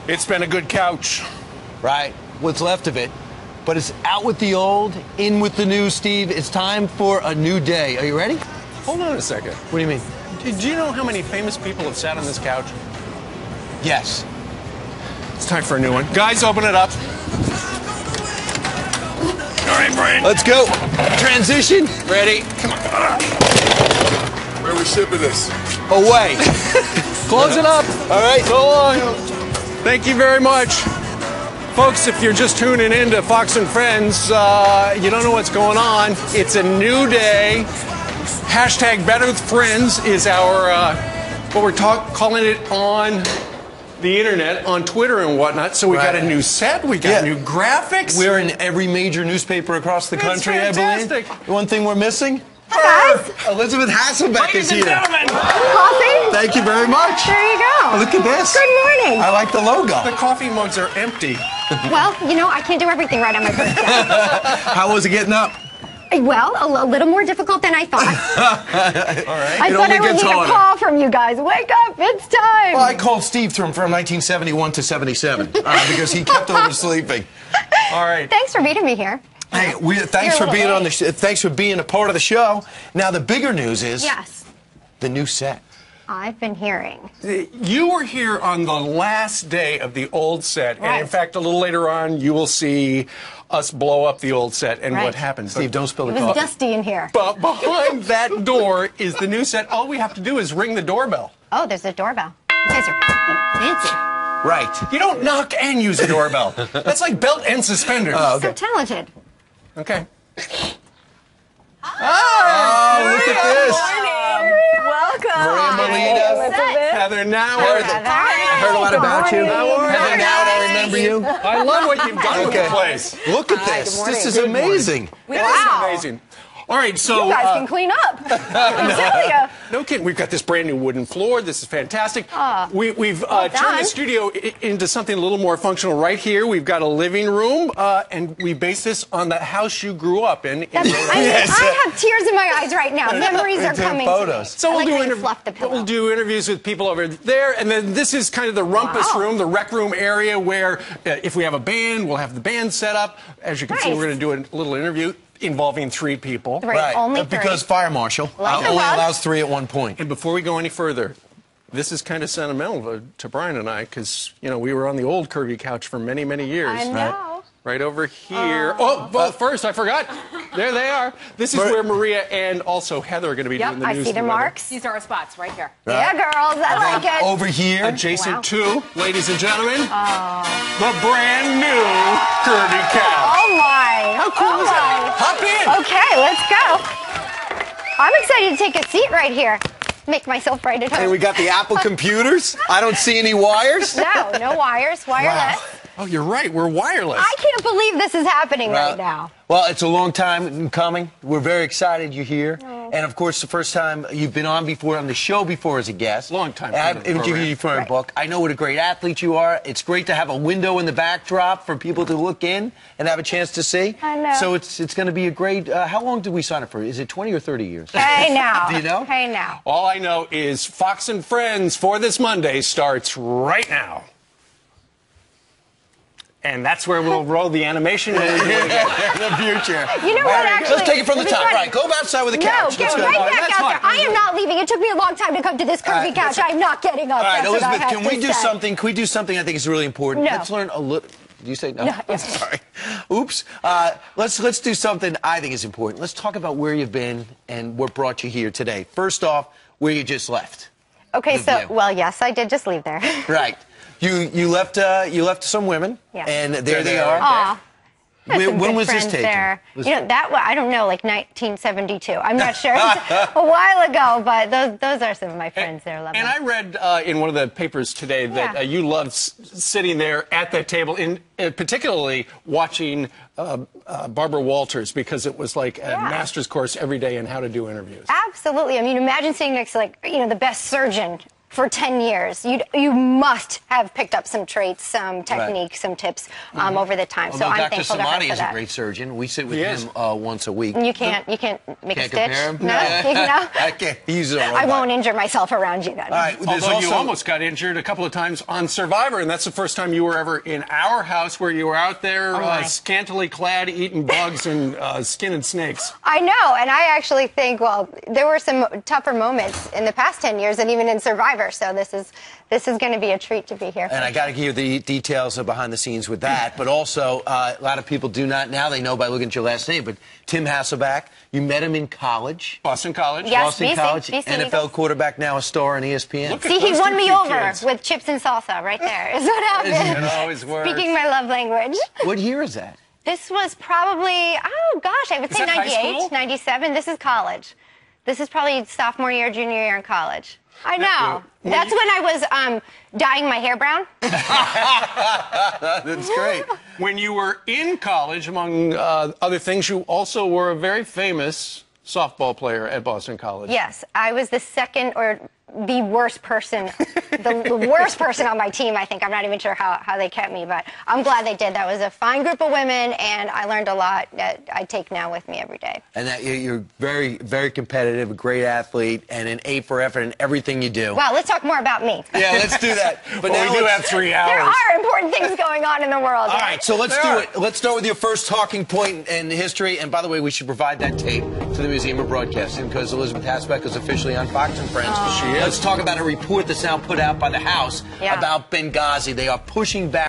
It's been a good couch. Right, what's left of it. But it's out with the old, in with the new, Steve. It's time for a new day. Are you ready? Hold on a second. What do you mean? Do you know how many famous people have sat on this couch? Yes. It's time for a new one. Guys, open it up. All right, Brian. Let's go. Transition. Ready? Come on. Where are we shipping this? Away. Close it up. All right. So long. Thank you very much. Folks, if you're just tuning in to Fox and Friends, you don't know what's going on. It's a new day. Hashtag Better with Friends is our, what we're calling it on the internet, on Twitter and whatnot. So we got a new set, we got new graphics. We're in every major newspaper across the country, I believe. One thing we're missing? Hi, guys. Elizabeth Hasselbeck is here. Coffee? Thank you very much. There you go. Look at this. Good morning. I like the logo. The coffee mugs are empty. Well, you know, I can't do everything right on my first day. How was it getting up? Well, a little more difficult than I thought. All right. I thought I would need a call from you guys. Wake up, it's time. Well, I called Steve from 1971 to 77 because he kept oversleeping. All right. Thanks for meeting me here. Hey, thanks for being on the. Thanks for being a part of the show. Now the bigger news is the new set. I've been hearing. You were here on the last day of the old set, and in fact, a little later on, you will see us blow up the old set and what happens. Steve, don't spill the coffee. It coffee. was dusty in here. But behind that door is the new set. All we have to do is ring the doorbell. Oh, there's a doorbell. You guys are fancy. Right. You don't knock and use a doorbell. That's like belt and suspenders. Oh, okay. So talented. Okay. Oh, look at this. Welcome. Maria Molina. Heather now. I heard a lot about you. Heather now, I remember you. I love what you've done with the place. Look at this. This is amazing. It is amazing. All right, so... You guys can clean up. I'm telling you. No kidding. We've got this brand new wooden floor. This is fantastic. We've turned the studio into something a little more functional right here. We've got a living room, and we base this on the house you grew up in. I have tears in my eyes right now. Memories are coming to me. So we'll do interviews with people over there, and then this is kind of the rumpus room, the rec room area where if we have a band, we'll have the band set up. As you can see, we're going to do a little interview involving 3 people. Right, only 3. Because fire marshal only allows 3 at one point. And before we go any further, this is kind of sentimental to Brian and I because, you know, we were on the old curvy couch for many, many years. I know. Right over here. Well, first, I forgot. There they are. This is where Maria and also Heather are going to be doing the news. I see the marks. These are our spots right here. Yeah, girls, I like it. Over here. Adjacent to, ladies and gentlemen, the brand new curvy couch. Oh, my. How cool is that? Hop in. Okay, let's go. I'm excited to take a seat right here. Make myself right at home. And we got the Apple computers. I don't see any wires. No wires. Wireless. Wow. Oh, you're right. We're wireless. I can't believe this is happening right now. Well, it's a long time coming. We're very excited you're here. And, of course, the first time you've been on before, on the show before as a guest. Long time. I've interviewed you for a book. I know what a great athlete you are. It's great to have a window in the backdrop for people to look in and have a chance to see. I know. So it's going to be a great... how long did we sign up for? Is it 20 or 30 years? Hey, now. Do you know? Hey, now. All I know is Fox and Friends for this Monday starts right now. And that's where we'll roll the animation in the future. You know what, actually? Let's take it from the top. Right, go outside with the couch. No, get right back out there. I am not leaving. It took me a long time to come to this curvy couch. I'm not getting up. All right, Elizabeth, can we do something? Can we do something I think is really important? No. Let's learn a little... Did you say no? No, yes. Sorry. Oops. Let's do something I think is important. Let's talk about where you've been and what brought you here today. First off, where you just left. Okay, so, well, yes, I did just leave there. Right. You left some women, and there they are. Aw. When was this taken? There. You know, I don't know, like 1972. I'm not sure. A while ago, but those are some of my friends there. And I read in one of the papers today that you loved sitting there at that table, particularly watching Barbara Walters, because it was like a master's course every day in how to do interviews. Absolutely. I mean, imagine sitting next to, like, you know, the best surgeon for 10 years. You must have picked up some traits, some techniques, some tips over the time. So Although I'm thankful to her Samadi for is that. a great surgeon. We sit with He him is. once a week. You can't make a Can't stitch? compare him? No? No? I can't. He's a robot. I won't injure myself around you then. All right. There's Although you also- almost got injured a couple of times on Survivor, and that's the first time you were ever in our house where you were out there my. scantily clad, eating bugs and skinning snakes. I know, and I actually think, well, there were some tougher moments in the past 10 years and even in Survivor, so this is going to be a treat to be here. And I got to give you the details of behind the scenes with that. But also, a lot of people do not now. They know by looking at your last name. But Tim Hasselbeck, you met him in college. Boston College. Yes. Boston BC, College, BC NFL Eagles. quarterback, now a star on ESPN. Look at See, he those won two me cute over kids. with chips and salsa right there, is what happened. It always works. Speaking my love language. What year is that? This was probably, oh gosh, I would Is say that high 98, school? 97. This is college. This is probably sophomore year, junior year in college. I know. when That's you- when I was dyeing my hair brown. That's great. When you were in college, among other things, you also were a very famous softball player at Boston College. Yes, I was the second or the worst person, the worst person on my team, I think. I'm not even sure how they kept me, but I'm glad they did. That was a fine group of women, and I learned a lot that I take now with me every day. And that you're very, very competitive, a great athlete, and an A for effort in everything you do. Wow, let's talk more about me. Yeah, let's do that. But Well, now we do let's- have 3 There hours. are important things going on in the world. All right, so let's There do are. it. Let's start with your first talking point in history. And by the way, we should provide that tape to the Museum of Broadcasting because Elisabeth Hasselbeck is officially on Fox and Friends. She is. Let's talk about a report that's now put out by the House Yeah. about Benghazi. They are pushing back.